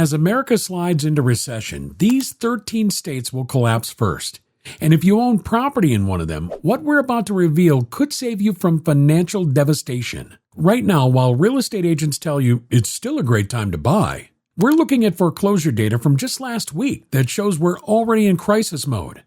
As America slides into recession, these 13 states will collapse first. And if you own property in one of them, what we're about to reveal could save you from financial devastation. Right now, while real estate agents tell you it's still a great time to buy, we're looking at foreclosure data from just last week that shows we're already in crisis mode.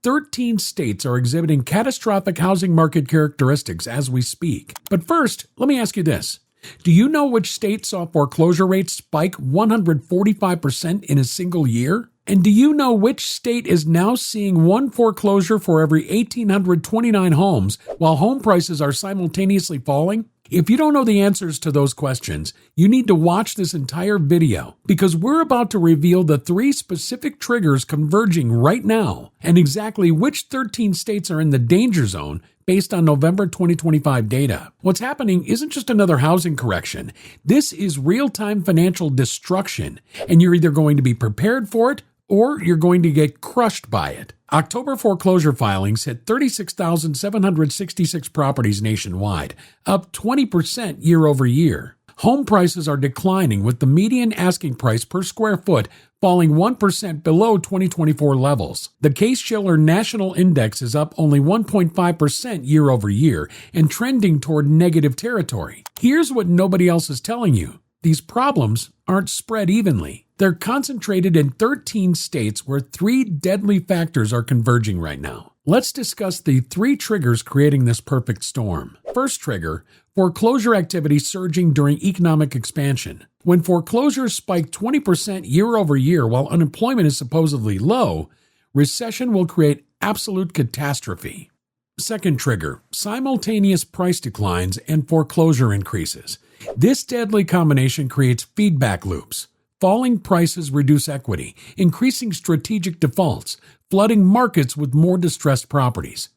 13 states are exhibiting catastrophic housing market characteristics as we speak. But first, let me ask you this. Do you know which state saw foreclosure rates spike 145% in a single year? And do you know which state is now seeing one foreclosure for every 1,829 homes while home prices are simultaneously falling? If you don't know the answers to those questions, you need to watch this entire video because we're about to reveal the 3 specific triggers converging right now and exactly which 13 states are in the danger zone based on November 2025 data. What's happening isn't just another housing correction. This is real-time financial destruction, and you're either going to be prepared for it or you're going to get crushed by it. October foreclosure filings hit 36,766 properties nationwide, up 20% year over year. Home prices are declining with the median asking price per square foot falling 1% below 2024 levels. The Case-Shiller National Index is up only 1.5% year over year and trending toward negative territory. Here's what nobody else is telling you. These problems aren't spread evenly. They're concentrated in 13 states where 3 deadly factors are converging right now. Let's discuss the 3 triggers creating this perfect storm. First trigger, foreclosure activity surging during economic expansion. When foreclosures spike 20% year over year while unemployment is supposedly low, recession will create absolute catastrophe. Second trigger, simultaneous price declines and foreclosure increases. This deadly combination creates feedback loops. Falling prices reduce equity, increasing strategic defaults, flooding markets with more distressed properties.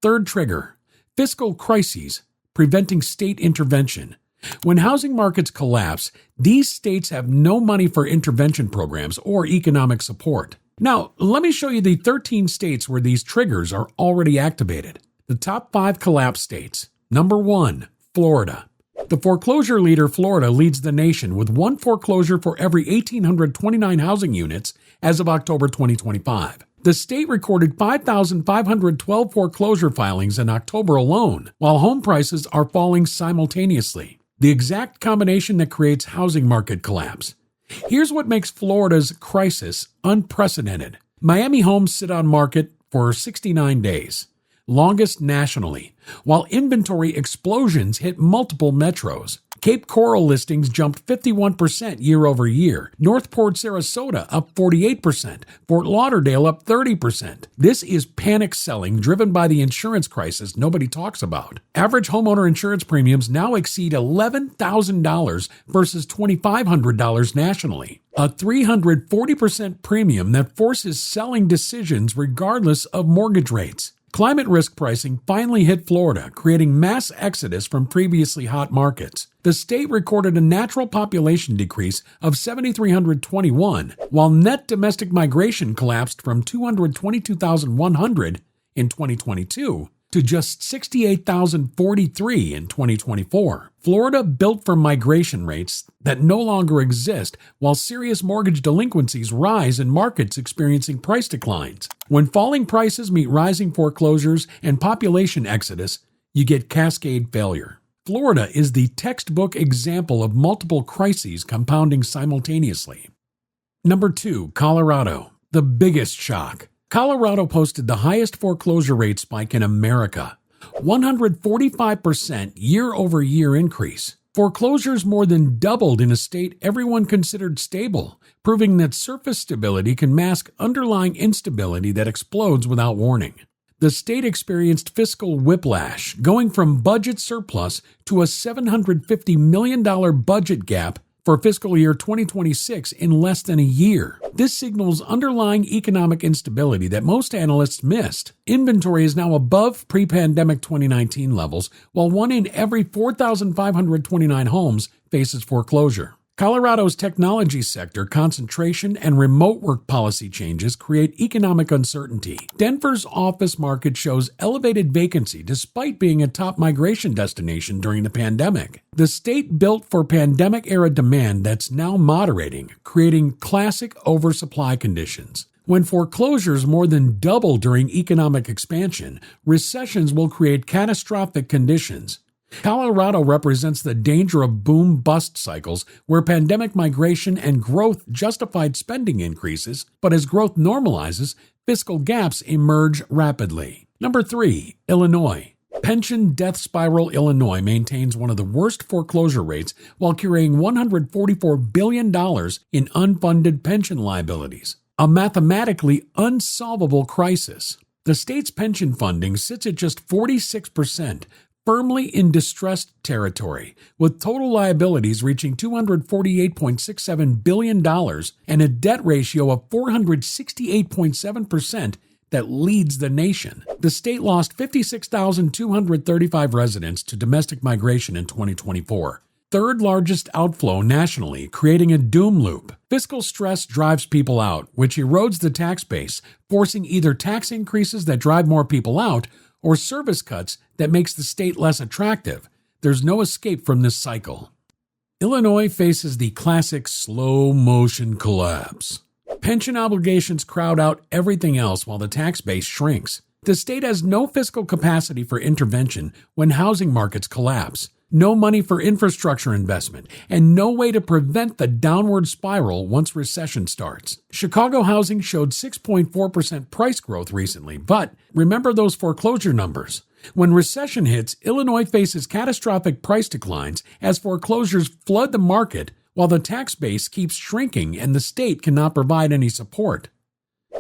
Third trigger, fiscal crises, preventing state intervention. When housing markets collapse, these states have no money for intervention programs or economic support. Now, let me show you the 13 states where these triggers are already activated. The top 5 collapse states. Number 1, Florida. The foreclosure leader, Florida, leads the nation with 1 foreclosure for every 1,829 housing units as of October 2025. The state recorded 5,512 foreclosure filings in October alone, while home prices are falling simultaneously. The exact combination that creates housing market collapse. Here's what makes Florida's crisis unprecedented. Miami homes sit on market for 69 days. Longest nationally, while inventory explosions hit multiple metros. Cape Coral listings jumped 51% year over year. Northport, Sarasota up 48%. Fort Lauderdale up 30%. This is panic selling driven by the insurance crisis nobody talks about. Average homeowner insurance premiums now exceed $11,000 versus $2,500 nationally. A 340% premium that forces selling decisions regardless of mortgage rates. Climate risk pricing finally hit Florida, creating mass exodus from previously hot markets. The state recorded a natural population decrease of 7,321, while net domestic migration collapsed from 222,100 in 2022 to just 68,043 in 2024. Florida built for migration rates that no longer exist, while serious mortgage delinquencies rise in markets experiencing price declines. When falling prices meet rising foreclosures and population exodus, you get cascade failure. Florida is the textbook example of multiple crises compounding simultaneously. Number 2, Colorado, the biggest shock. Colorado posted the highest foreclosure rate spike in America, 145% year-over-year increase. Foreclosures more than doubled in a state everyone considered stable, proving that surface stability can mask underlying instability that explodes without warning. The state experienced fiscal whiplash, going from budget surplus to a $750 million budget gap for fiscal year 2026 in less than a year. This signals underlying economic instability that most analysts missed. Inventory is now above pre-pandemic 2019 levels, while 1 in every 4,529 homes faces foreclosure. Colorado's technology sector concentration and remote work policy changes create economic uncertainty. Denver's office market shows elevated vacancy despite being a top migration destination during the pandemic. The state built for pandemic-era demand that's now moderating, creating classic oversupply conditions. When foreclosures more than double during economic expansion, recessions will create catastrophic conditions. Colorado represents the danger of boom-bust cycles where pandemic migration and growth justified spending increases, but as growth normalizes, fiscal gaps emerge rapidly. Number 3. Illinois. Pension death spiral Illinois maintains one of the worst foreclosure rates while carrying $144 billion in unfunded pension liabilities, a mathematically unsolvable crisis. The state's pension funding sits at just 46%, firmly in distressed territory, with total liabilities reaching $248.67 billion and a debt ratio of 468.7% that leads the nation. The state lost 56,235 residents to domestic migration in 2024, third largest outflow nationally, creating a doom loop. Fiscal stress drives people out, which erodes the tax base, forcing either tax increases that drive more people out or service cuts that makes the state less attractive. There's no escape from this cycle. Illinois faces the classic slow-motion collapse. Pension obligations crowd out everything else while the tax base shrinks. The state has no fiscal capacity for intervention when housing markets collapse, no money for infrastructure investment, and no way to prevent the downward spiral once recession starts. Chicago housing showed 6.4% price growth recently, but remember those foreclosure numbers. When recession hits, Illinois faces catastrophic price declines as foreclosures flood the market while the tax base keeps shrinking and the state cannot provide any support.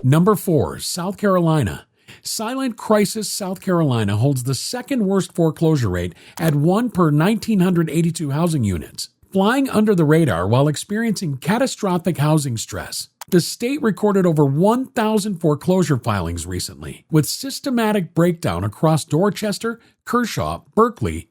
Number 4. South Carolina. Silent crisis South Carolina holds the second worst foreclosure rate at 1 per 1,982 housing units, flying under the radar while experiencing catastrophic housing stress. The state recorded over 1,000 foreclosure filings recently, with systematic breakdown across Dorchester, Kershaw, Berkeley,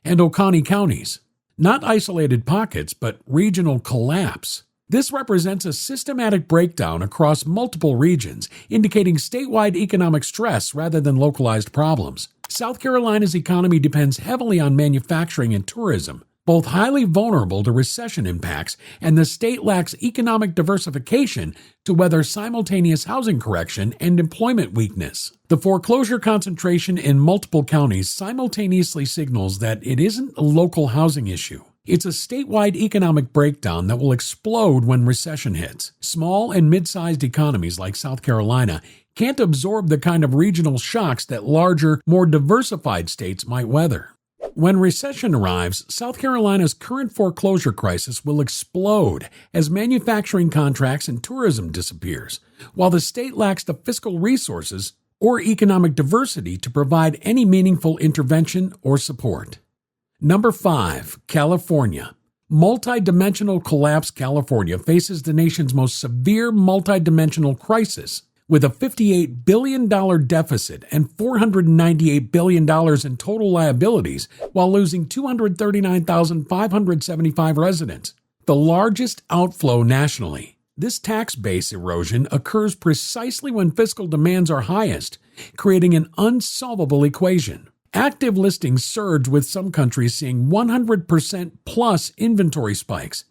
and Oconee counties. Not isolated pockets, but regional collapse. This represents a systematic breakdown across multiple regions, indicating statewide economic stress rather than localized problems. South Carolina's economy depends heavily on manufacturing and tourism, both highly vulnerable to recession impacts, and the state lacks economic diversification to weather simultaneous housing correction and employment weakness. The foreclosure concentration in multiple counties simultaneously signals that it isn't a local housing issue. It's a statewide economic breakdown that will explode when recession hits. Small and mid-sized economies like South Carolina can't absorb the kind of regional shocks that larger, more diversified states might weather. When recession arrives, South Carolina's current foreclosure crisis will explode as manufacturing contracts and tourism disappears, while the state lacks the fiscal resources or economic diversity to provide any meaningful intervention or support. Number 5. California. Multidimensional collapse California faces the nation's most severe multidimensional crisis, with a $58 billion deficit and $498 billion in total liabilities while losing 239,575 residents, the largest outflow nationally. This tax base erosion occurs precisely when fiscal demands are highest, creating an unsolvable equation. Active listings surge, with some countries seeing 100% plus inventory spikes.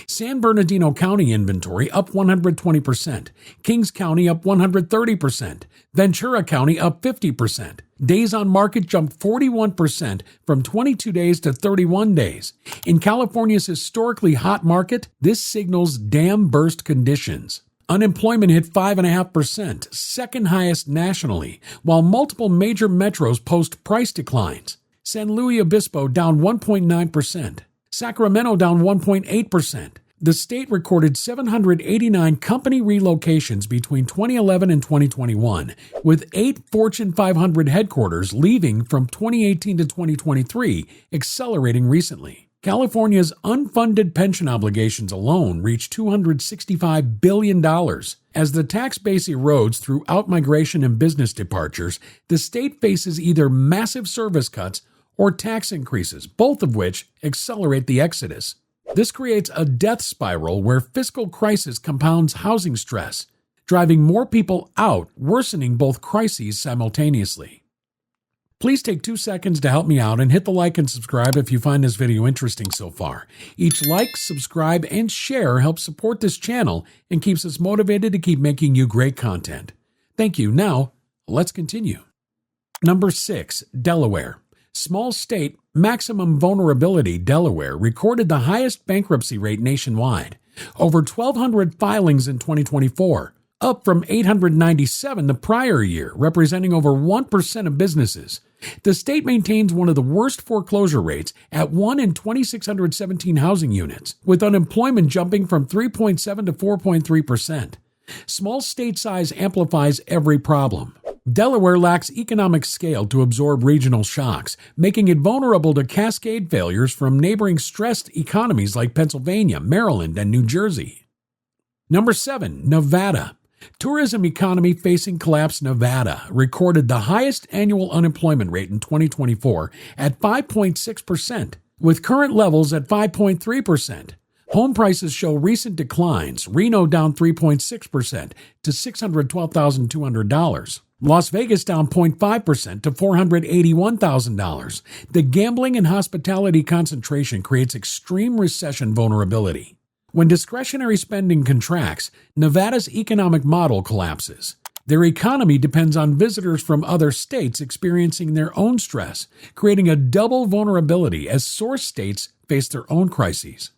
San Bernardino County inventory up 120%, Kings County up 130%, Ventura County up 50%. Days on market jumped 41% from 22 days to 31 days. In California's historically hot market, this signals dam burst conditions. Unemployment hit 5.5%, second highest nationally, while multiple major metros post price declines. San Luis Obispo down 1.9%. Sacramento down 1.8%. The state recorded 789 company relocations between 2011 and 2021, with 8 Fortune 500 headquarters leaving from 2018 to 2023, accelerating recently. California's unfunded pension obligations alone reached $265 billion. As the tax base erodes through outmigration and business departures, the state faces either massive service cuts or tax increases, both of which accelerate the exodus. This creates a death spiral where fiscal crisis compounds housing stress, driving more people out, worsening both crises simultaneously. Please take 2 seconds to help me out and hit the like and subscribe if you find this video interesting so far. Each like, subscribe, and share helps support this channel and keeps us motivated to keep making you great content. Thank you. Now, let's continue. Number 6, Delaware. Small state, maximum vulnerability Delaware recorded the highest bankruptcy rate nationwide, over 1,200 filings in 2024, up from 897 the prior year, representing over 1% of businesses. The state maintains one of the worst foreclosure rates at 1 in 2,617 housing units, with unemployment jumping from 3.7 to 4.3%. Small state size amplifies every problem. Delaware lacks economic scale to absorb regional shocks, making it vulnerable to cascade failures from neighboring stressed economies like Pennsylvania, Maryland, and New Jersey. Number 7, Nevada. Tourism economy facing collapse Nevada recorded the highest annual unemployment rate in 2024 at 5.6%, with current levels at 5.3%. Home prices show recent declines, Reno down 3.6% to $612,200. Las Vegas down 0.5% to $481,000. The gambling and hospitality concentration creates extreme recession vulnerability. When discretionary spending contracts, Nevada's economic model collapses. Their economy depends on visitors from other states experiencing their own stress, creating a double vulnerability as source states face their own crises.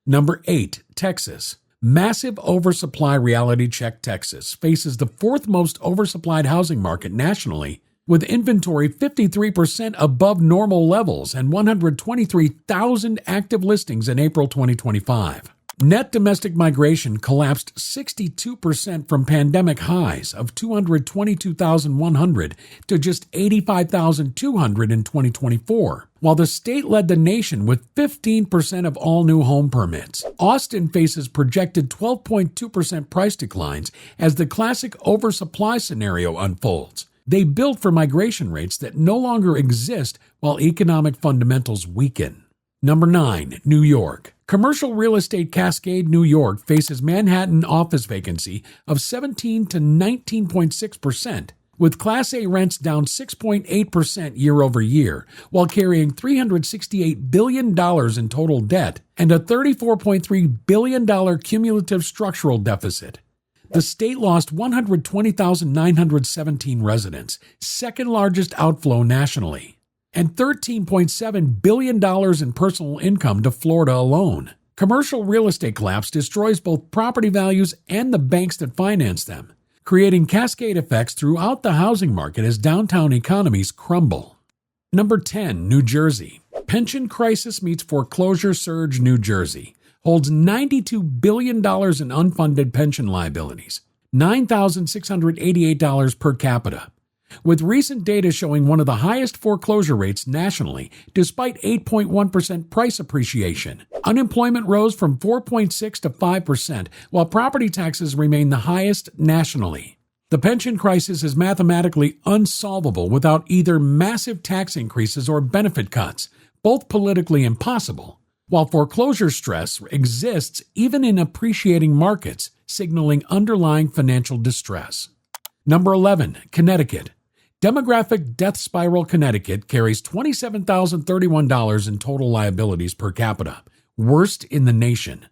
Number 8, Texas. Massive oversupply reality check Texas faces the fourth most oversupplied housing market nationally, with inventory 53% above normal levels and 123,000 active listings in April 2025. Net domestic migration collapsed 62% from pandemic highs of 222,100 to just 85,200 in 2024, while the state led the nation with 15% of all new home permits. Austin faces projected 12.2% price declines as the classic oversupply scenario unfolds. They built for migration rates that no longer exist while economic fundamentals weaken. Number 9, New York. Commercial real estate cascade New York faces Manhattan office vacancy of 17 to 19.6%, with Class A rents down 6.8% year over year, while carrying $368 billion in total debt and a $34.3 billion cumulative structural deficit. The state lost 120,917 residents, second largest outflow nationally, and $13.7 billion in personal income to Florida alone. Commercial real estate collapse destroys both property values and the banks that finance them, creating cascade effects throughout the housing market as downtown economies crumble. Number 10, New Jersey. Pension crisis meets foreclosure surge New Jersey holds $92 billion in unfunded pension liabilities, $9,688 per capita, with recent data showing one of the highest foreclosure rates nationally despite 8.1% price appreciation. Unemployment rose from 4.6 to 5%, while property taxes remain the highest nationally. The pension crisis is mathematically unsolvable without either massive tax increases or benefit cuts, both politically impossible, while foreclosure stress exists even in appreciating markets, signaling underlying financial distress. Number 11, Connecticut. Demographic death spiral Connecticut carries $27,031 in total liabilities per capita, worst in the nation,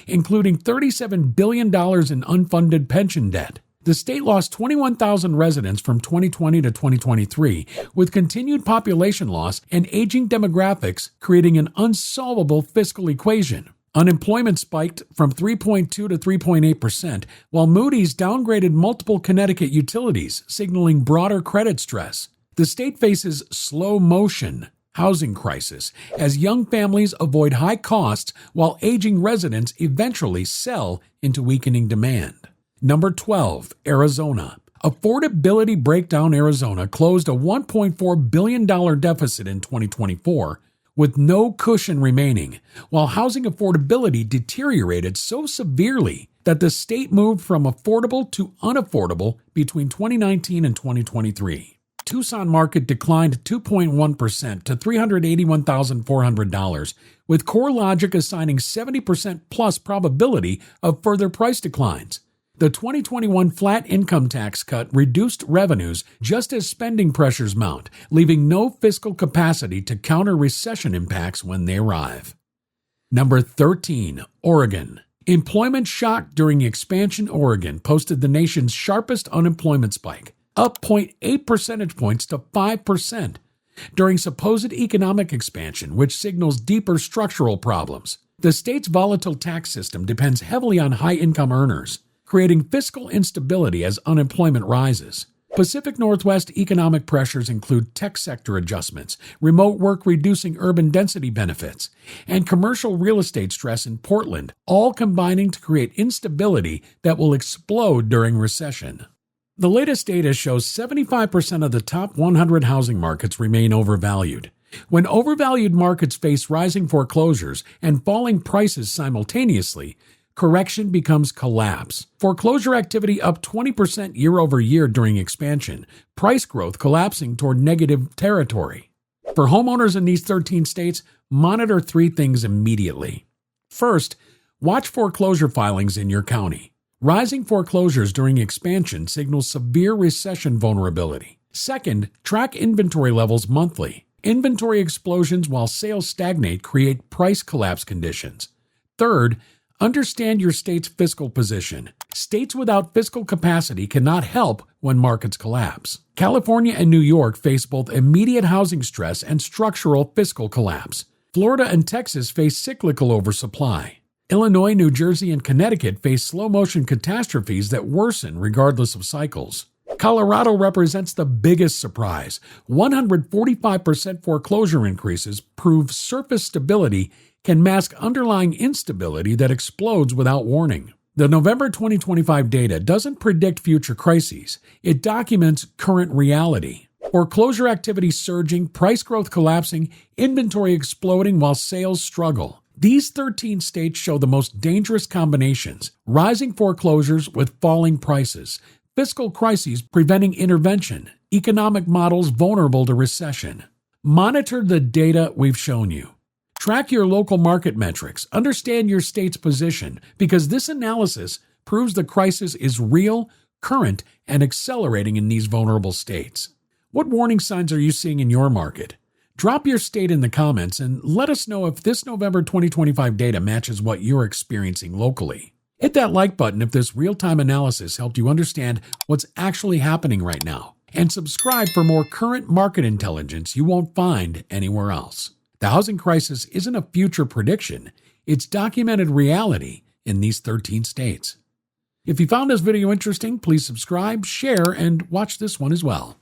including $37 billion in unfunded pension debt. The state lost 21,000 residents from 2020 to 2023, with continued population loss and aging demographics creating an unsolvable fiscal equation. Unemployment spiked from 3.2 to 3.8%, while Moody's downgraded multiple Connecticut utilities, signaling broader credit stress. The state faces slow motion housing crisis as young families avoid high costs while aging residents eventually sell into weakening demand. Number 12, Arizona. Affordability breakdown Arizona closed a $1.4 billion deficit in 2024, with no cushion remaining, while housing affordability deteriorated so severely that the state moved from affordable to unaffordable between 2019 and 2023. Tucson market declined 2.1% to $381,400, with CoreLogic assigning 70% plus probability of further price declines. The 2021 flat income tax cut reduced revenues just as spending pressures mount, leaving no fiscal capacity to counter recession impacts when they arrive. Number 13, Oregon. Employment shock during expansion. Oregon posted the nation's sharpest unemployment spike, up 0.8 percentage points to 5%, during supposed economic expansion, which signals deeper structural problems. The state's volatile tax system depends heavily on high-income earners, creating fiscal instability as unemployment rises. Pacific Northwest economic pressures include tech sector adjustments, remote work reducing urban density benefits, and commercial real estate stress in Portland, all combining to create instability that will explode during recession. The latest data shows 75% of the top 100 housing markets remain overvalued. When overvalued markets face rising foreclosures and falling prices simultaneously, correction becomes collapse. Foreclosure activity up 20% year over year during expansion, price growth collapsing toward negative territory. For homeowners in these 13 states, monitor 3 things immediately. First, watch foreclosure filings in your county. Rising foreclosures during expansion signals severe recession vulnerability. Second, track inventory levels monthly. Inventory explosions while sales stagnate create price collapse conditions. Third, understand your state's fiscal position. States without fiscal capacity cannot help when markets collapse. California and New York face both immediate housing stress and structural fiscal collapse. Florida and Texas face cyclical oversupply. Illinois, New Jersey, and Connecticut face slow-motion catastrophes that worsen regardless of cycles. Colorado represents the biggest surprise. 145% foreclosure increases prove surface stability can mask underlying instability that explodes without warning. The November 2025 data doesn't predict future crises. It documents current reality. Foreclosure activity surging, price growth collapsing, inventory exploding while sales struggle. These 13 states show the most dangerous combinations: rising foreclosures with falling prices, fiscal crises preventing intervention, economic models vulnerable to recession. Monitor the data we've shown you. Track your local market metrics. Understand your state's position, because this analysis proves the crisis is real, current, and accelerating in these vulnerable states. What warning signs are you seeing in your market? Drop your state in the comments and let us know if this November 2025 data matches what you're experiencing locally. Hit that like button if this real-time analysis helped you understand what's actually happening right now. And subscribe for more current market intelligence you won't find anywhere else. The housing crisis isn't a future prediction. It's documented reality in these 13 states. If you found this video interesting, please subscribe, share, and watch this one as well.